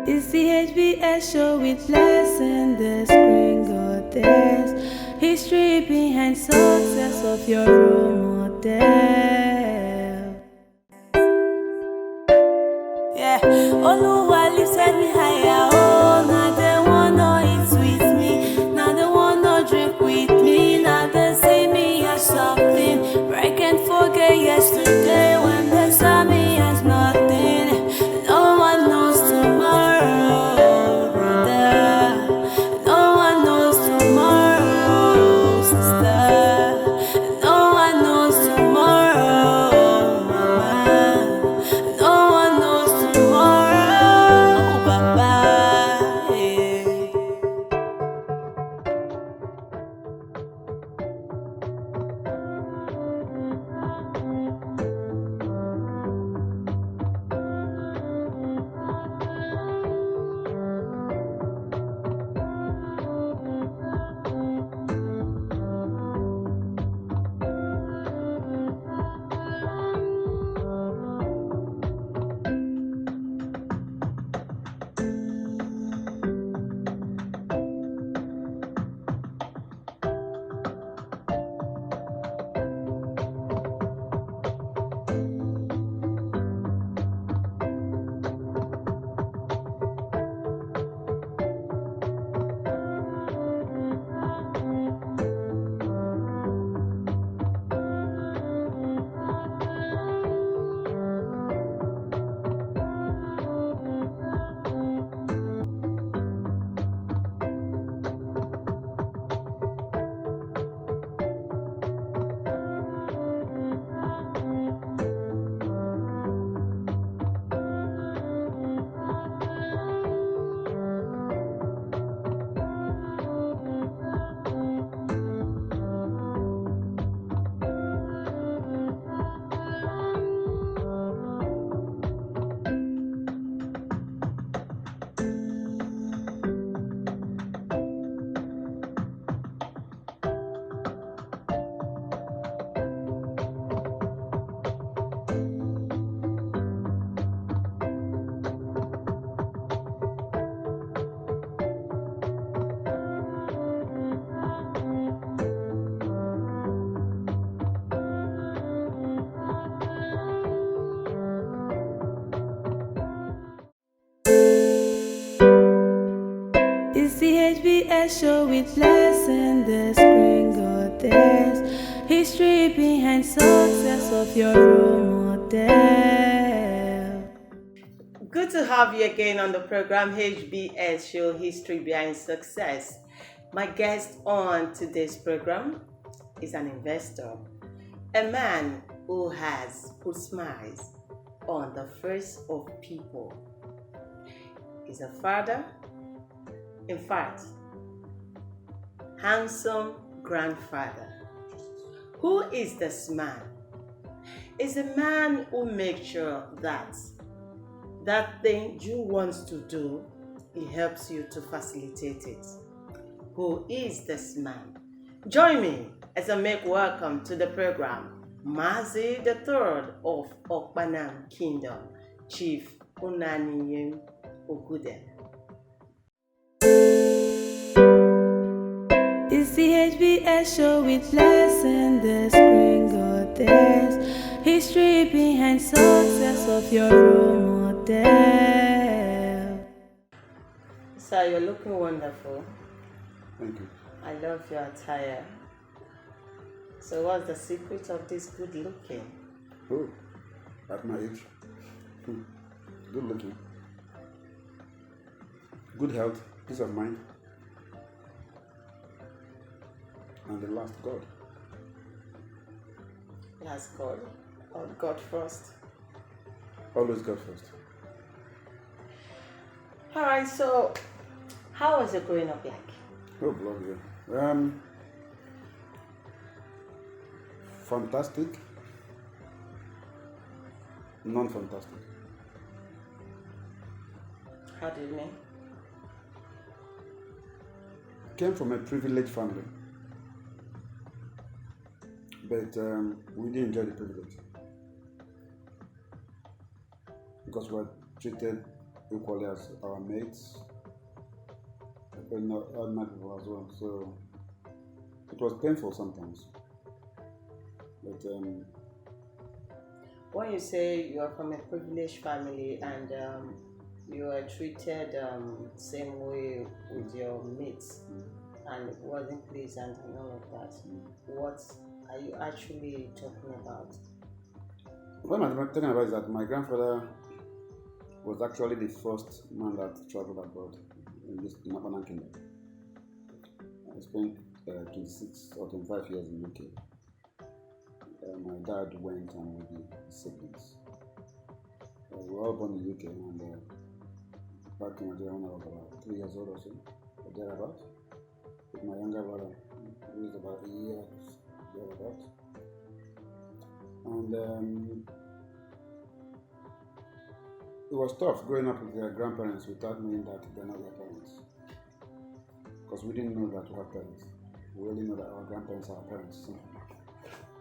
It's the HBS show with lesson the screen goddess. History behind success of your role model. Yeah, Oluwa lifted me higher. Oh, now they wanna eat with me. Now they wanna drink with me. Now they see me as something. But I can't forget yesterday when they saw me as nothing. No one knows tomorrow, brother. No one knows tomorrow, sister. No one knows tomorrow, mama. No one knows tomorrow, Baba. Yeah. It's the HBS show with lesson the screen goddess. History behind success of your role model. Good to have you again on the program HBS show History Behind Success. My guest on today's program is an investor, a man who has put smiles on the face of people. He's a father, in fact, handsome grandfather. Who is this man? Is a man who makes sure that thing you want to do, he helps you to facilitate it. Who is this man? Join me as I make welcome to the program Mazi the Third of Okpanam Kingdom, Chief Nnanyem Ogwuda. It's the HBS show with lesson the screen goddess. History behind success of your role model. Sir, you're looking wonderful. Thank you. I love your attire. So what's the secret of this good looking? Oh, at my age. Good looking. Good health, peace of mind. And the last, God. Last God or God first? Always God first. Alright, so how was your growing up like? Oh, bloody hell. Fantastic. Non-fantastic. How do you mean? Came from a privileged family. But we didn't enjoy the privilege. Because we were treated equally as our mates, but not ordinary people as well. So it was painful sometimes. But When you say you are from a privileged family and you are treated same way with your mates and it wasn't pleasant and all of that, what are you actually talking about? what I'm talking about is that my grandfather was actually the first man that traveled abroad in Okpanam Kingdom. I spent 26 or 25 years in UK. My dad went and with the siblings. We were all born in UK and back in Nigeria when I was about 3 years old or so, or thereabout. With my younger brother, who was about a year thereabout. And it was tough growing up with their grandparents without knowing that they're not their parents. Because we didn't know that we have parents. We only know that our grandparents are our parents.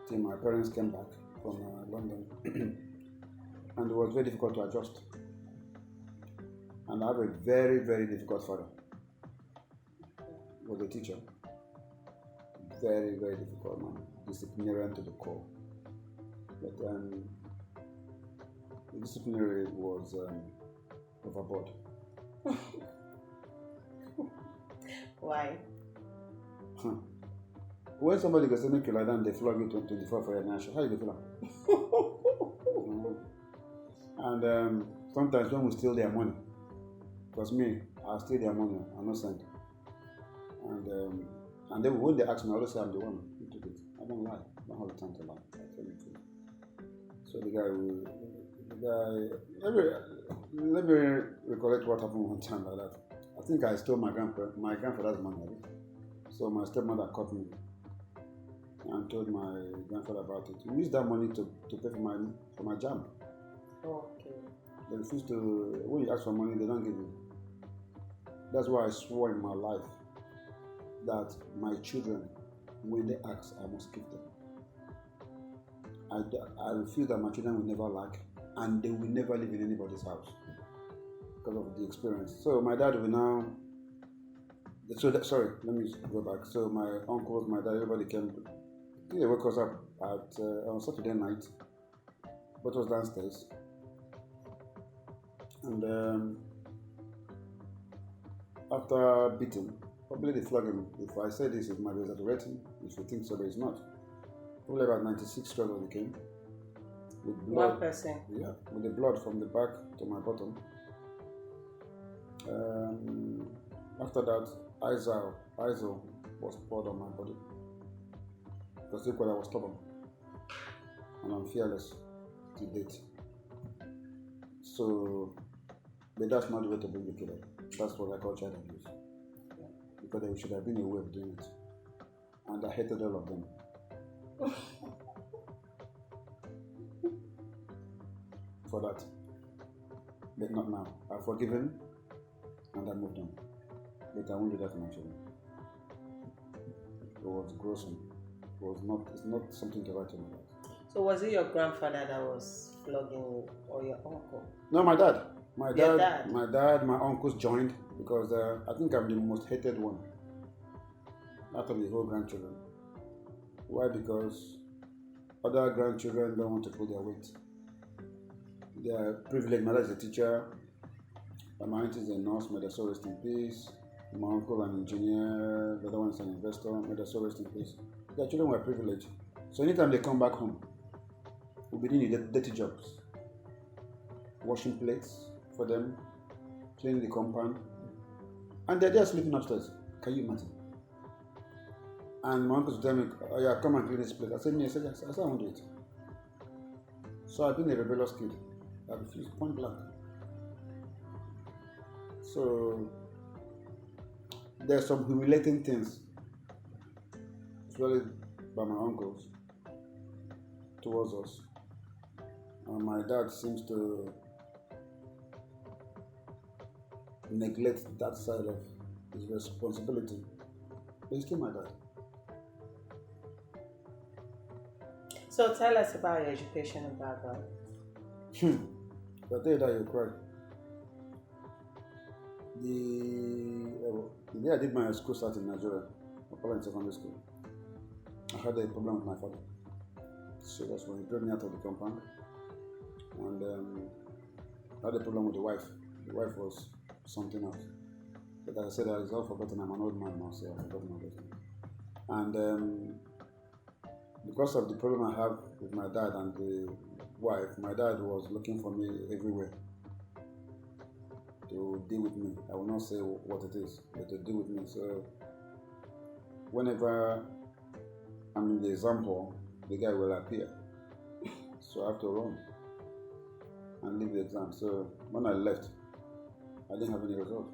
Till my parents came back from London, and it was very difficult to adjust. And I have a very, very difficult father. He was a teacher. Very, very difficult man. Disciplinarian to the core. But the disciplinary was overboard. Why? When somebody goes to make you lie down, they flog you 24 for your national. How do you feel? And sometimes when we steal their money, because me, I steal their money, I'm not sent. And then when they ask me, I always say I'm the one who took it. I don't lie. I don't have the time to lie. I tell the truth. So the guy, let me recollect what happened one time like that. I think I stole my grandfather's money. So my stepmother caught me and told my grandfather about it. He used that money to pay for my jam. Okay. They refuse to, when you ask for money, they don't give you. That's why I swore in my life that my children, when they ask, I must give them. I refuse that my children will never lack and they will never live in anybody's house because of the experience. So my dad will now, sorry, let me go back. So my uncles, my dad, everybody came. They woke us up on Saturday night, both was downstairs. And after beating, probably they flogged him. If I say this, it might be exaggerating. If you think so, but it's not. Probably about 96 struggles they came. With blood. 1%. Yeah, with the blood from the back to my bottom. After that, Iso was poured on my body. Because look what I was stubborn. And I'm fearless to date. So, but that's not the way to bring the kid up. That's what I call child abuse. Because there should have been a way of doing it. And I hated all of them. For that. But not now. I've forgiven and I moved on. But I won't do that to my children. It was gruesome. It's not something to write about. So was it your grandfather that was flogging you or your uncle? No, my dad. My dad? My uncles joined because I think I'm the most hated one out of the whole grandchildren. Why? Because other grandchildren don't want to pull their weight. They are privileged. My dad is a teacher. My aunt is a nurse. May the soul rest in peace. My uncle an engineer. The other one is an investor. May the soul rest in peace. Their children were privileged. So anytime they come back home, we'll be doing dirty jobs. Washing plates for them, cleaning the compound. And they're there sleeping upstairs. Can you imagine? And my uncle would tell me, oh yeah, come and clean this plate. I said, yes. I said, I won't do it. So I've been a rebellious kid. I refused, point blank. So there's some humiliating things, especially by my uncles, towards us. And my dad seems to neglect that side of his responsibility. But he's still my dad. So tell us about your education and background. If I tell you that, you cry. The day I did my school start in Nigeria, Okpanam secondary school, I had a problem with my father. So that's when he drove me out of the compound. And I had a problem with the wife. The wife was something else. But as I said, it's all forgotten. I'm an old man now, so I've forgotten everything. And because of the problem I have with my dad and the wife, my dad was looking for me everywhere to deal with me. I will not say what it is, but to deal with me. So whenever I'm in the exam hall, the guy will appear. So I have to run and leave the exam. So when I left, I didn't have any result.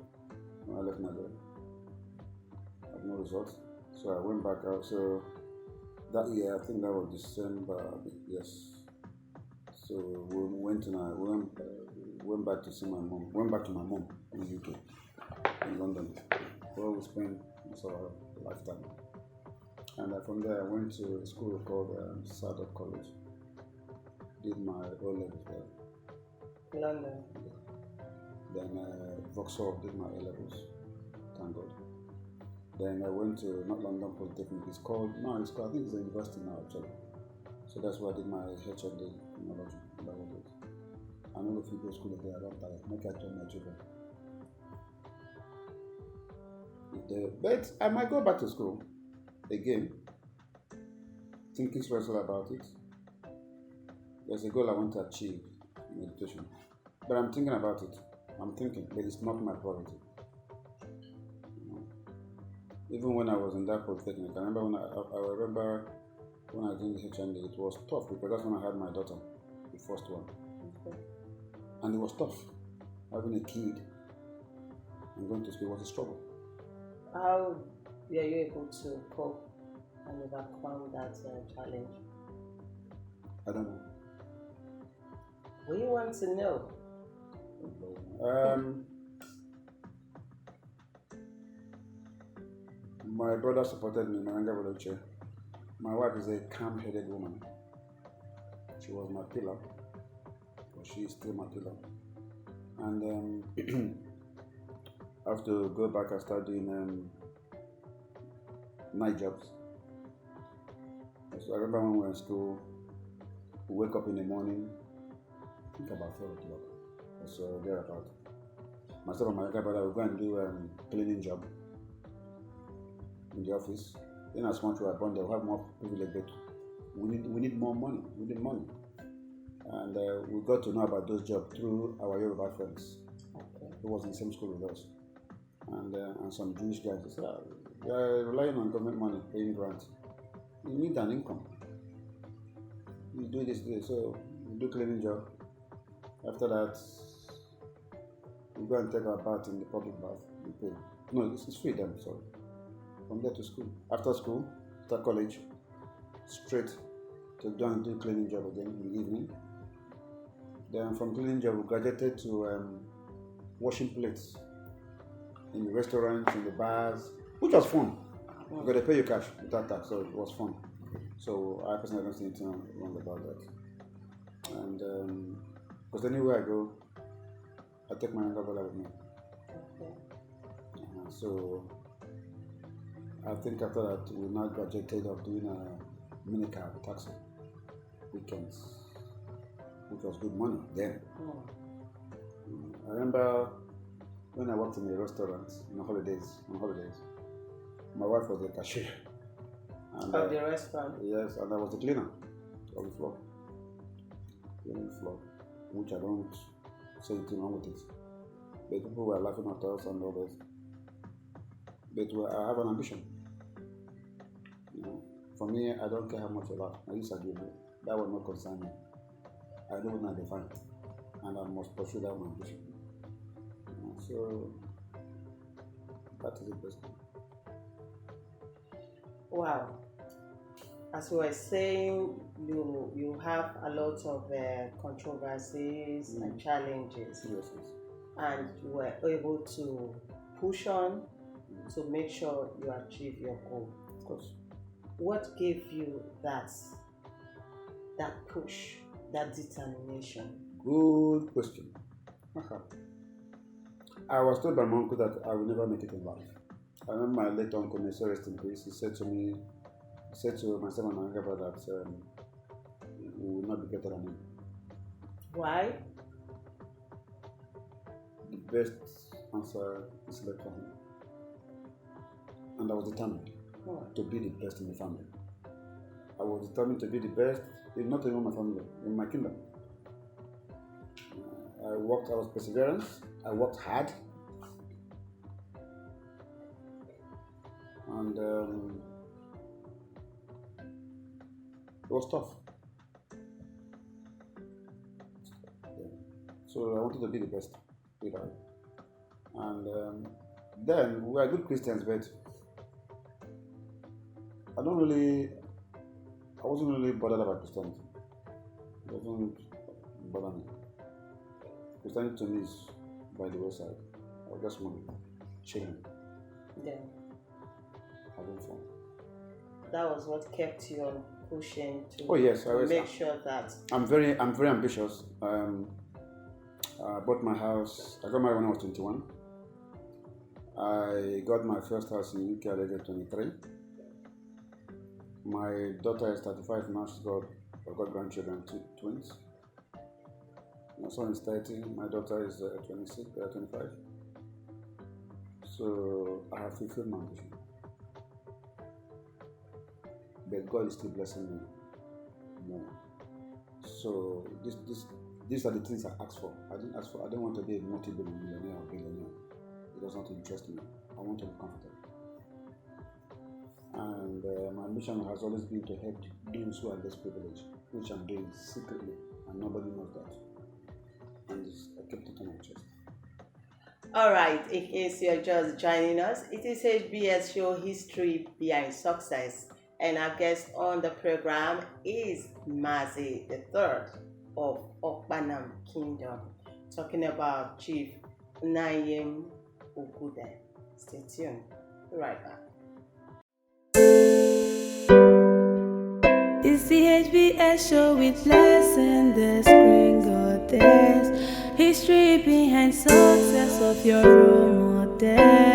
When I left Nigeria, I had no results. So I went back out. So that year, I think that was December. Yes. So we went back to see my mom. Went back to my mom in the UK, in London, where we spent our lifetime. And from there, I went to a school called Sadok College. Did my O-levels there. London. Then Vauxhall did my A-levels. Thank God. Then I went to not London Polytechnic. I think it's a university now actually. So that's where I did my HND technology. That was it. I know if you go to school there, I don't tire. Make I tell my children. But I might go back to school again, thinking seriously about it. There's a goal I want to achieve in education, but I'm thinking about it. But it's not my priority. Even when I was in that polytechnic, I remember when I was doing the HND, it was tough because that's when I had my daughter, the first one. Okay. And it was tough. Having a kid and going to school was a struggle. How were you able to cope and overcome that challenge? I don't know. We want to know. My brother supported me, my younger brother Che. My wife is a calm-headed woman. She was my pillar, but she is still my pillar. And I have to go back and start doing night jobs. So I remember when we were in school, we wake up in the morning, I think about 4 o'clock. So thereabout. Myself and my younger brother will go and do cleaning job in the office. In as much as we are born, they will have more privilege. But we need more money. We need money. And we got to know about those jobs through our Yoruba friends who was in the same school with us. And some Jewish guys. They said, we are relying on government money, paying grants. You need an income. You do this. So we do cleaning job. After that, we go and take our bath in the public bath. We pay. No, it's free then, sorry. From there to school. After school, after college, straight to go and do cleaning job again in the evening. Then from cleaning job, we graduated to washing plates in the restaurants, in the bars, which was fun. Because they pay you cash without tax, so it was fun. So I personally don't see anything wrong about that. And because anywhere I go, I take my younger brother with me. Okay. So I think after that, we now graduated of doing a minicar taxi weekends, which was good money then. I remember when I worked in a restaurant on holidays. My wife was the cashier. And, of the restaurant? Yes, and I was the cleaner of the floor. Cleaning the floor, which I don't say anything wrong with it. But people were laughing at us and others. But I have an ambition. For me, I don't care how much you laugh. I used to agree with you. That will not concern me. I know what I define, and I must pursue that one ambition. So that is it, basically. Wow. As you were saying, you have a lot of controversies and challenges. Yes. And you were able to push on to make sure you achieve your goal. Of course. What gave you that push, that determination? Good question. I was told by my uncle that I will never make it in life. I remember my late uncle, may so rest in peace, he said to me, he said to myself and my younger brother that we will not be better than him. Why? The best answer is left for him. And I was determined to be the best in the family. I was determined to be the best, not even my family, in my kingdom. I was perseverant, I worked hard, and it was tough. So I wanted to be the best, and then we are good Christians, but I wasn't really bothered about Christianity. It wasn't bothering me. Christianity to me is by the wayside. I just want chilling, having fun. That was what kept you on pushing to make sure that. I'm very ambitious. I bought my house. I got married when I was 21. I got my first house in the UK at the age of 23. My daughter is 35 now. I've got grandchildren, 2 twins. My son is 30. My daughter is 26, 25. So I have fulfilled my ambition. But God is still blessing me more. So these are the things I asked for. I don't want to be a multi-billionaire or billionaire. It does not interest me. I want to be comfortable. And my mission has always been to help those who are less privileged, which I'm doing secretly, and nobody knows that. And I kept it on my chest. All right, in case you're just joining us, it is HBS show History Behind Success, and our guest on the program is Mazi III of Okpanam Kingdom, talking about Chief Nnanyem Ogwuda. Stay tuned. Be right back. It's the HBS show with lesson, the screen goddess. History behind success of your role model.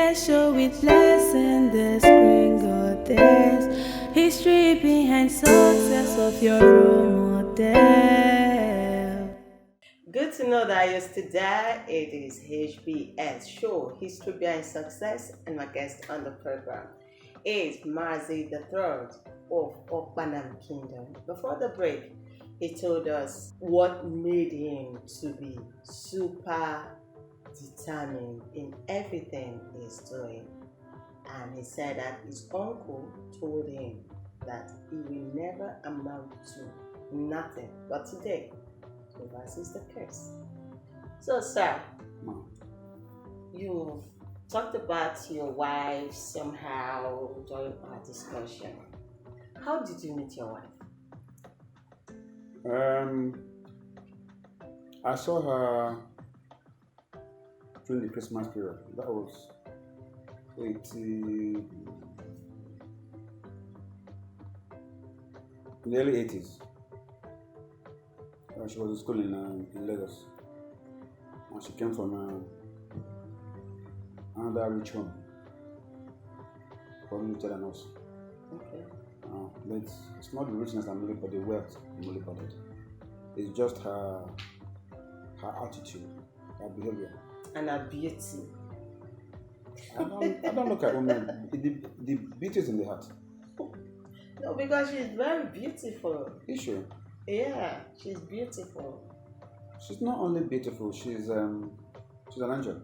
HBS show with lesson the screen goddess. History behind success of your role model. Good to know that yesterday it is HBS show, History Behind Success, and my guest on the program is Mazi the Third of Okpanam Kingdom. Before the break, he told us what made him to be super determined in everything he's doing. And he said that his uncle told him that he will never amount to nothing. But today, reverses the curse. So, sir, you talked about your wife somehow during our discussion. How did you meet your wife? I saw her during the Christmas period. That was 80, in the early 80s. She was in school in Lagos, and she came from another rich home, probably richer than us. Okay. But it's not the richness I'm looking for, the wealth I'm looking for. It's just her attitude, her behavior, And her beauty. I don't look at women. The beauty is in the heart. No, because she's very beautiful. Is she? Yeah, she's beautiful. She's not only beautiful. She's an angel.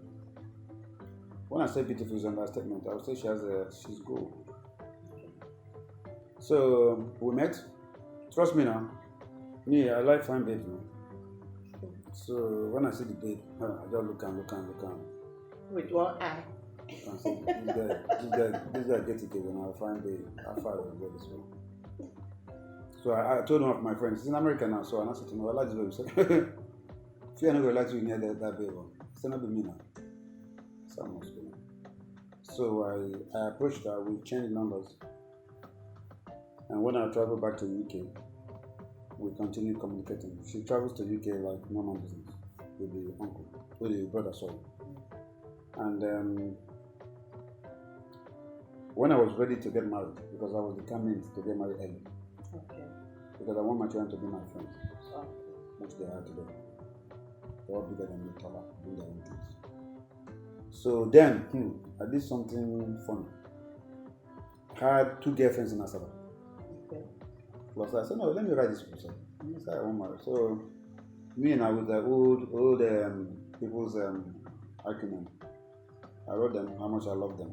When I say beautiful, it's an understatement. I would say she's gold. So we met. Trust me now. Me, I like fine babes now. So when I see the babe, I just look and. With one eye. And say, this guy get it when I find babe. How far will go this way? So I told one of my friends, he's in America now, so I said to him, I like this babe. He said, if you're not going to like you near that babe, it's not be me now. So I approached her, we changed numbers. And when I traveled back to the UK, we continued communicating. She travels to UK like no man business with the brother, sorry. And when I was ready to get married, because I was determined to get married early. Okay. Because I want my children to be my friends, Okay. which they are today. They're all bigger than me, taller, doing their own things. So then, I did something funny. I had 2 girlfriends in Asaba. Okay. Plus, I said, no, let me write this person. I said, I want married. So, me and I, with the old people's argument, I wrote them how much I love them.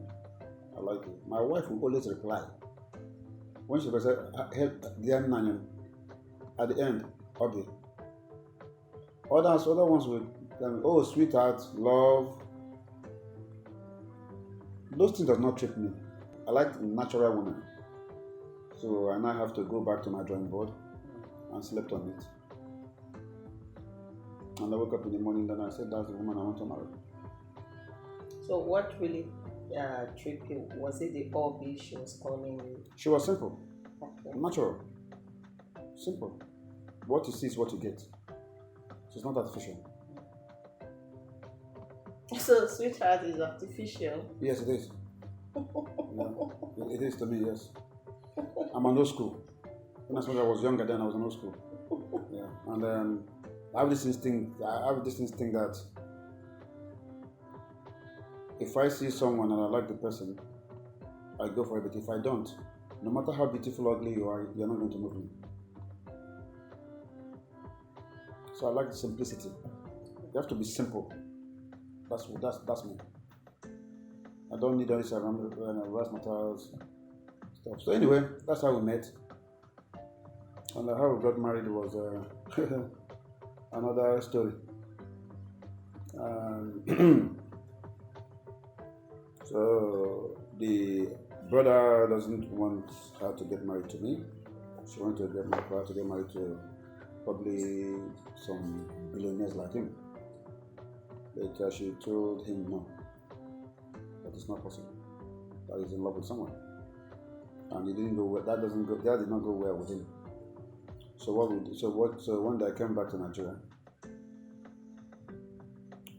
I like it. My wife will always reply. When she was dear Nnanyem, at the end, okay. Other ones will tell me, oh, sweetheart, love. Those things does not trip me. I like natural women. So I now have to go back to my drawing board and slept on it. And I woke up in the morning and I said, that's the woman I want to marry. So what really tripped you? Was it the hobby she was calling you? She was simple, Okay. natural, simple. What you see is what you get. She's not artificial. So sweetheart is artificial. Yes, it is. Yeah, it is to me, yes. I'm an old school. When I was younger then, I was an old school. Yeah. And I have this instinct that if I see someone and I like the person, I go for it. But if I don't, no matter how beautiful or ugly you are, you're not going to move me. So I like the simplicity. You have to be simple. That's me. I don't need all this rash materials stuff. So anyway, that's how we met. And how we got married was another story. So the brother doesn't want her to get married to me. She wanted to get married to probably some billionaires like him. But she told him no, that is not possible. That he's in love with someone, and he didn't go well. That did not go well with him. So one day I came back to Nigeria,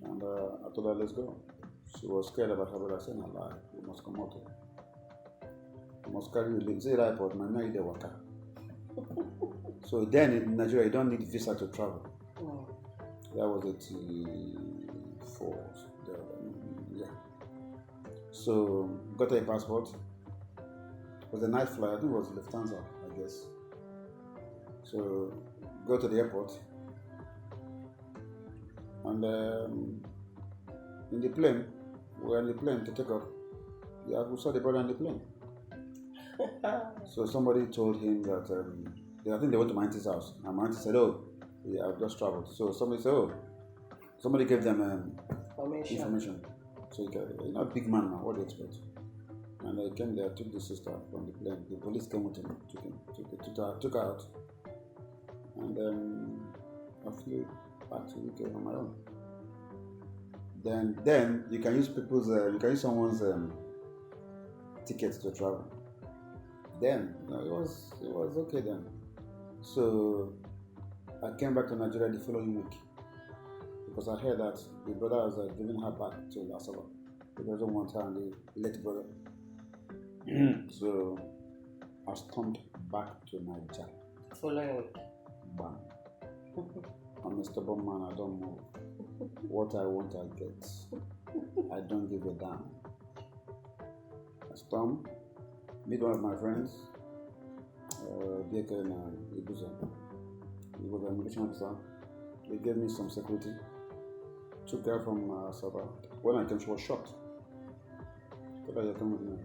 and I told her, let's go. She was scared about her brother saying, "Allah, you must come out. You must carry you. Say that airport, my man, the water." So then in Nigeria, you don't need visa to travel. That was 84. Yeah. So got a passport. It was a night flight. I think it was Lufthansa, I guess. So go to the airport, and in the plane, we're in the plane to take off. Yeah, we saw the brother in the plane. So somebody told him that I think they went to my auntie's house, and my auntie said, "Oh, yeah, I've just traveled." So somebody said, "Oh," somebody gave them information. So you're not a big man now. What do you expect? And they came there, took the sister from the plane. The police came with him, took her out, and I flew back to UK on my own. Then you can use someone's tickets to travel. Then it was okay then. So I came back to Nigeria the following week because I heard that the brother was giving her back to Asaba. He doesn't want her and the late brother. So I stormed back to Nigeria. Following week. Bam. I'm a stubborn man, I don't move. What I want, I get. I don't give a damn. I stormed, meet one of my friends, BK and Ibuza. He was an immigration officer. They gave me some security. Took her from Sabah. When I came, she was shocked. Told her, "You come with me."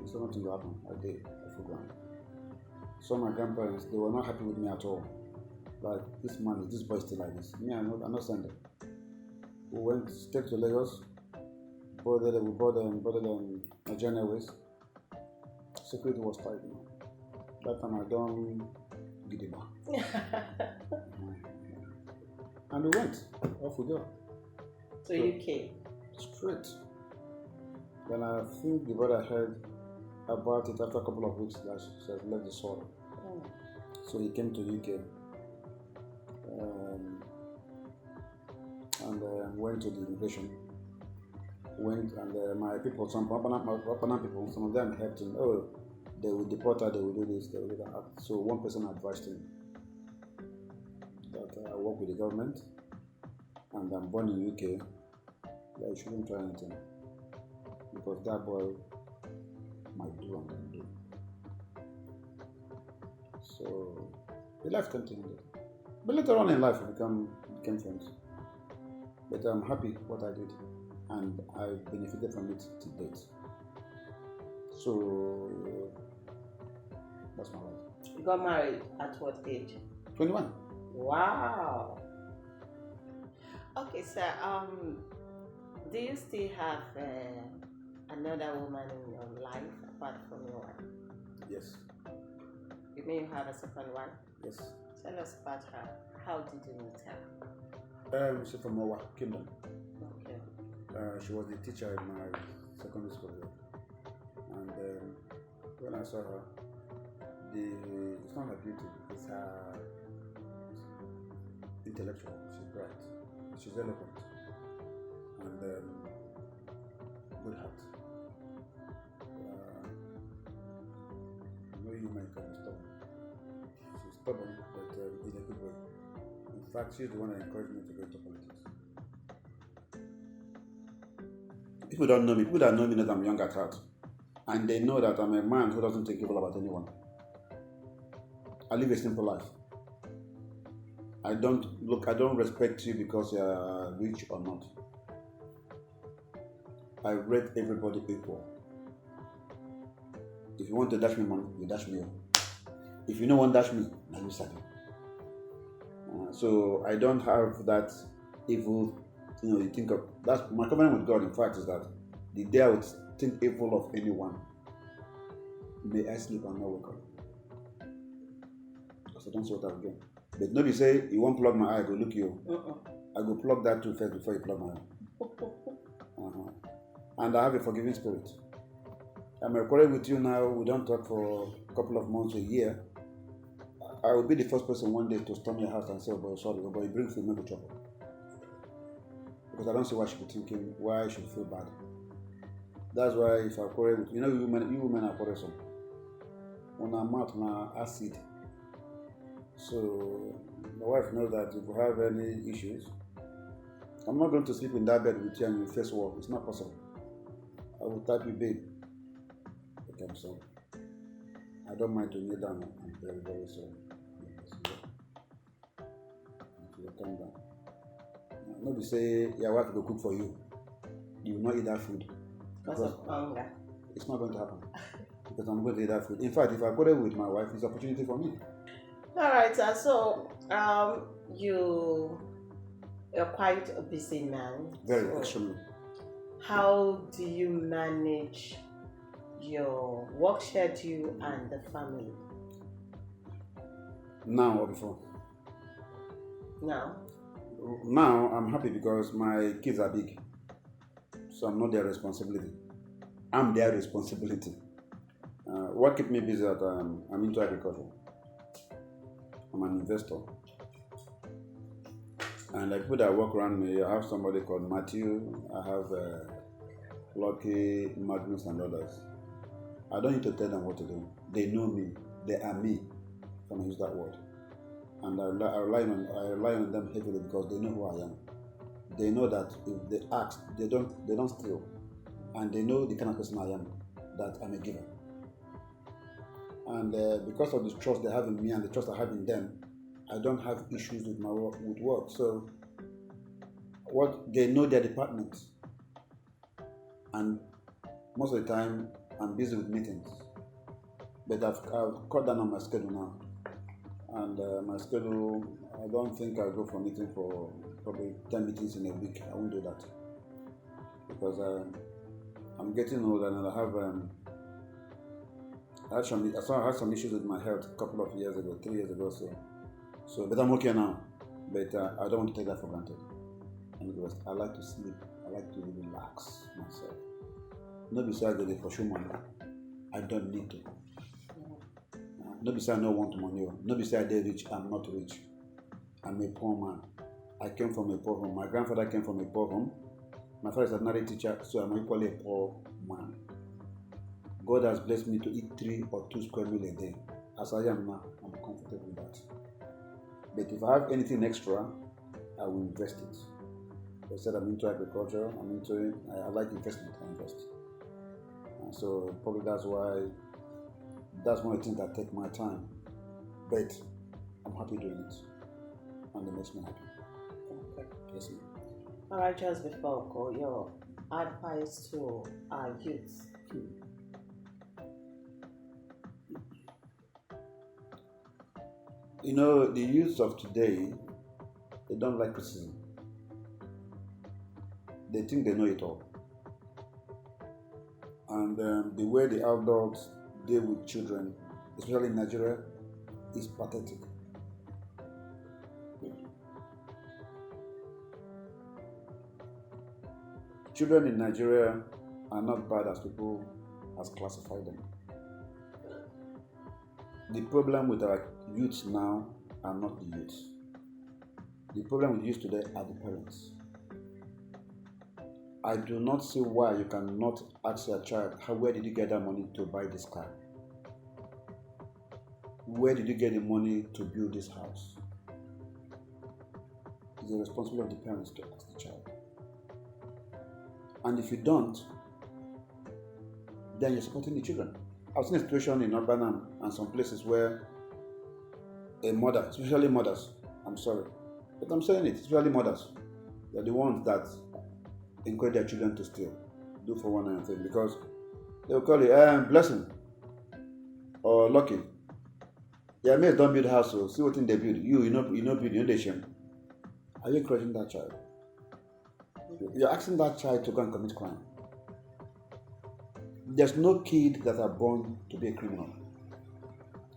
He said nothing will happen. I did. I forgot. So my grandparents, they were not happy with me at all. Like, this boy still like this. Me, I'm not sending. We went straight to Lagos. We boarded Nigerian Airways. Security was tight. That time I don't get it back. And we went. Off we go. So UK. Straight. Then I think the brother heard about it after a couple of weeks that she had left the soil. So he came to UK. And went to the immigration. My people, some Okpanam people, some of them helped him. Oh, they will deport her, they will do this, they will do that. So one person advised him that I work with the government and I'm born in UK. Yeah, you shouldn't try anything because that boy might do and then do. So the life continued. But later on in life, we became friends. But I'm happy what I did, and I benefited from it to date. So that's my life. You got married at what age? 21. Wow. Okay, sir. Do you still have another woman in your life apart from your wife? Yes. You mean you have a second wife? Yes. Tell us about her. How did you meet her? She's from Owa Kingdom. Okay. She was the teacher in my secondary school there. And when I saw her, it's not her beauty, it's her intellectual. She's bright, she's eloquent, and good heart. No human can be stubborn. She's stubborn, but in a good way. In fact, she's the one that encouraged me to go into politics. People don't know me. People that know me know that I'm young at heart. And they know that I'm a man who doesn't think evil about anyone. I live a simple life. I don't respect you because you are rich or not. I rate everybody equal. If you want to dash me money, you dash me. If you don't want to dash me, now you sabi. So I don't have that evil, you think of, that's my covenant with God, in fact, is that the day I would think evil of anyone, may I sleep and not wake up. Because I don't see what I've done. But nobody say, you won't plug my eye, I go look you. I go plug that too first before you plug my eye. And I have a forgiving spirit. I'm recording with you now, we don't talk for a couple of months, a year. I will be the first person one day to storm your house and say, "Oh boy, sorry, but you bring food, no trouble." Because I don't see why she be thinking why she feel bad. That's why if I quarrel with you women are quarrelsome. On our mouth now acid. So my wife knows that if we have any issues, I'm not going to sleep in that bed with you and you face wall. It's not possible. I will type you, babe. Okay, I'm sorry. I don't mind to kneel down. I'm very, very sorry. You calm down. Nobody say your wife will cook for you. You will not eat that food. Because of hunger. It's not going to happen. Because I'm going to eat that food. In fact, if I quarrel with my wife, it's an opportunity for me. All right, sir. So, you're quite a busy man. Very, so extremely. how do you manage your work schedule and the family? Now or before? Now? Now I'm happy because my kids are big. So I'm not their responsibility. I'm their responsibility. What keeps me busy is that I'm into agriculture. I'm an investor. And like people that work around me, I have somebody called Matthew, I have Lucky, Magnus, and others. I don't need to tell them what to do. They know me. They are me, if I may use that word. And I rely on them heavily because they know who I am. They know that if they ask, they don't steal. And they know the kind of person I am, that I'm a giver. And because of the trust they have in me and the trust I have in them, I don't have issues with my work. So what they know their department. And most of the time I'm busy with meetings. But I've cut down on my schedule now. And my schedule, I don't think I'll go for a meeting for probably 10 meetings in a week. I won't do that. Because I'm getting older and I had some issues with my health a couple of years ago, 3 years ago. So but I'm okay now. But I don't want to take that for granted. I like to sleep. I like to relax myself. Not beside the for sure money. I don't need to. Not beside I don't want money. Not beside they're rich. I'm not rich. I'm a poor man. I came from a poor home. My grandfather came from a poor home. My father is a ordinary teacher, so I'm equally a poor man. God has blessed me to eat 3 or 2 square meals a day. As I am now, I'm comfortable with that. But if I have anything extra, I will invest it. I said I'm into agriculture, I like investment, I invest. And so probably that's one of the things that take my time. But I'm happy doing it. And it makes me happy. Okay. Yes, ma'am. All right, just before I go, your advice to our youth. You know, the youth of today, they don't like criticism. They think they know it all. And the way the adults deal with children, especially in Nigeria, is pathetic. Children in Nigeria are not bad as people has classified them. The problem with our youths now are not the youths. The problem with youth today are the parents. I do not see why you cannot ask your child, where did you get that money to buy this car? Where did you get the money to build this house? It's the responsibility of the parents to ask the child. And if you don't, then you're supporting the children. I've seen a situation in Okpanam and some places where a mother, especially mothers, I'm sorry, but I'm saying it, especially mothers, they're the ones that encourage their children to steal, do for one and thing, because they'll call you blessing or lucky. Your mates don't build house, so see what thing they build. You know build, you know they shame. Are you encouraging that child? You're asking that child to go and commit crime. There's no kid that are born to be a criminal.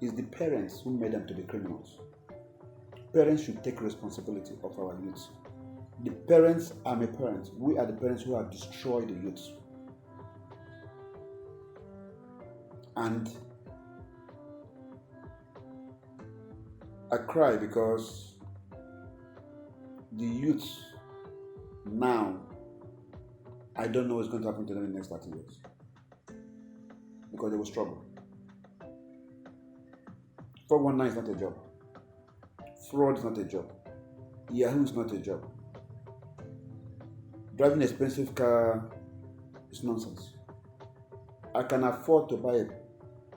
It's the parents who made them to be criminals. Parents should take responsibility of our youth. The parents, I'm a parent. We are the parents who have destroyed the youth. And I cry because the youth Now, I don't know what's going to happen to them in the next 30 years. Because they will struggle. 419 is not a job. Fraud is not a job. Yahoo is not a job. Driving an expensive car is nonsense. I can afford to buy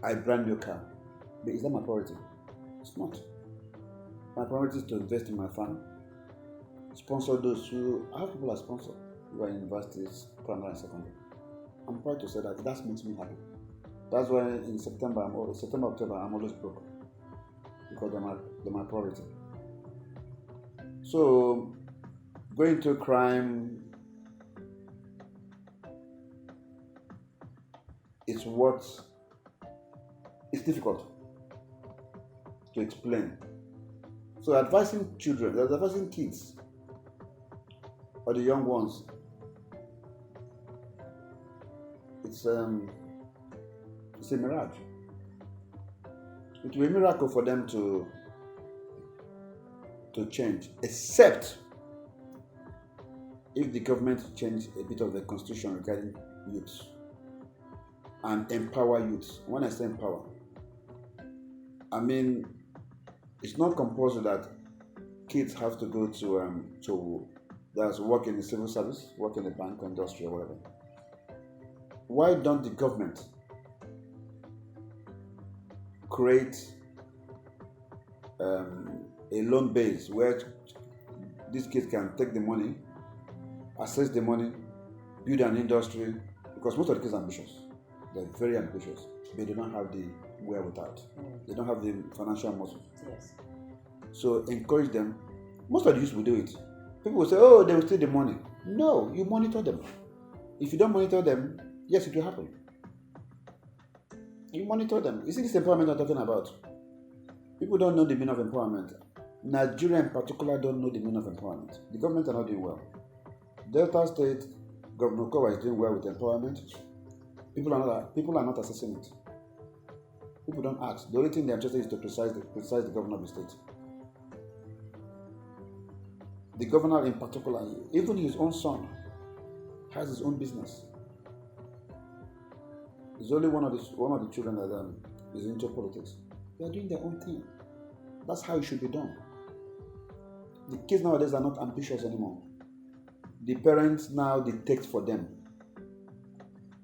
a brand new car. But is that my priority? It's not. My priority is to invest in my family. Sponsor those who... I have people I sponsor who are in universities, primary and secondary. I'm proud to say that makes me happy. That's why in September, October, I'm always broke. Because they're my priority. So, going to crime is it's difficult to explain. So advising kids or the young ones, it's a mirage. It will be a miracle for them to change, except if the government change a bit of the constitution regarding youth and empower youth. When I say empower, I mean it's not compulsory that kids have to go to work in the civil service, work in the bank industry or whatever. Why don't the government create a loan base where these kids can take the money, access the money, build an industry? Because most of the kids are ambitious. They're very ambitious. They do not have the wherewithal. They don't have the financial muscle. Yes. So encourage them. Most of the youth will do it. People will say, oh, they will steal the money. No, you monitor them. If you don't monitor them, yes, it will happen. You monitor them. You see this empowerment I'm talking about? People don't know the meaning of empowerment. Nigeria in particular don't know the meaning of empowerment. The government are not doing well. Delta State, Governor Kowa is doing well with empowerment. People are not assessing it. People don't ask. The only thing they're interested in is to criticize the governor of the state. The governor in particular, even his own son, has his own business. It's only one of the children that is into politics. They are doing their own thing. That's how it should be done. The kids nowadays are not ambitious anymore. The parents now dictate for them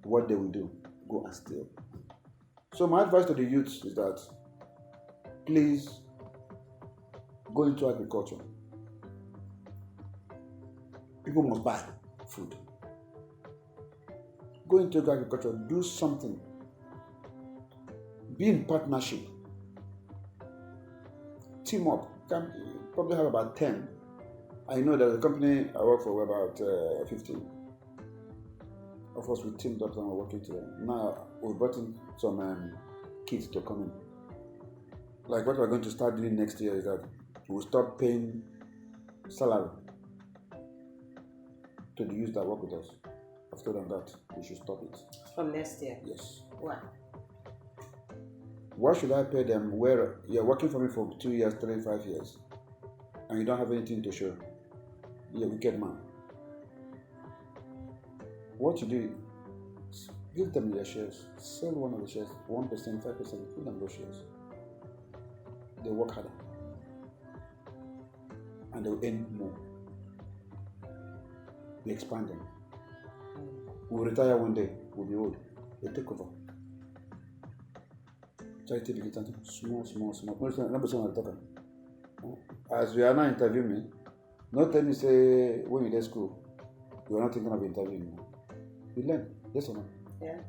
what they will do. Go and steal. So my advice to the youths is that please go into agriculture. People must buy food. Go into agriculture, do something. Be in partnership. Team up. Can probably have about 10. I know that the company I work for, we're about 15. Of course, we teamed up and we're working together. Now, we've brought in some kids to come in. Like what we're going to start doing next year is that we'll stop paying salary to the youth that work with us. I've told them that we should stop it. From next year? Yes. Why? Why should I pay them where you're working for me for 2 years, 3, 5 years, and you don't have anything to show? You're a wicked man. What you do, give them their shares. Sell one of the shares, 1%, 5%, give them those shares. They work harder. And they'll earn more. We expand them. We'll retire one day, we'll be old. They take over. Charity begins small. As you are now interviewing me, not tell me say when you're in school, you are not thinking of interviewing me. You learn, yes or no? Yeah.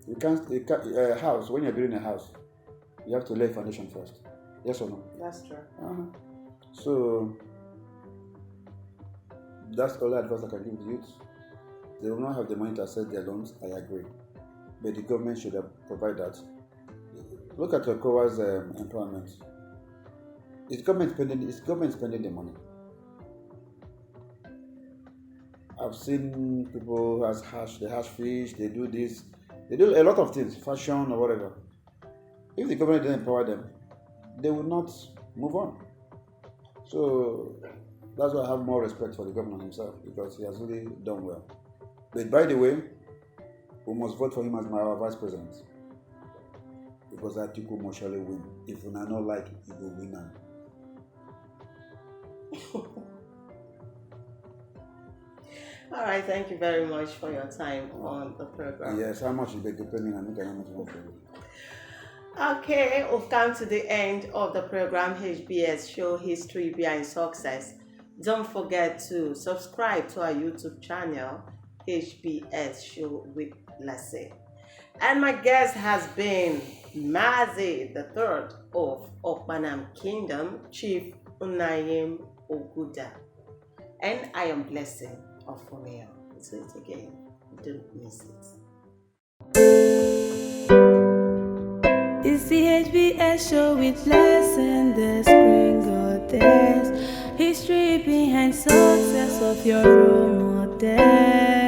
You can't house, when you're building a house, you have to lay foundation first. Yes or no? That's true. So that's all the advice I can give the youth. They will not have the money to access their loans, I agree. But the government should provide that. Look at Okowa's empowerment. It's government spending the money. I've seen people they hash fish, they do this, they do a lot of things, fashion or whatever. If the government didn't empower them, they would not move on. So That's why I have more respect for the governor himself, because he has really done well. But by the way, we must vote for him as our vice president, because Atiku must surely win. If we are not like it, he will win now. All right, thank you very much for your time on the program. Yes, how much you beg to pay me? I'm not how much you want to pay. Okay, we've come to the end of the program HBS Show History Behind Success. Don't forget to subscribe to our YouTube channel, HBS Show with Lassie. And my guest has been Mazi, the third of Okpanam Kingdom, Chief Nnanyem Ogwuda. And I am Blessing of Romeo. So it again, don't miss it. It's the HBS show with lesson, the screen goddess. History behind success of your role model.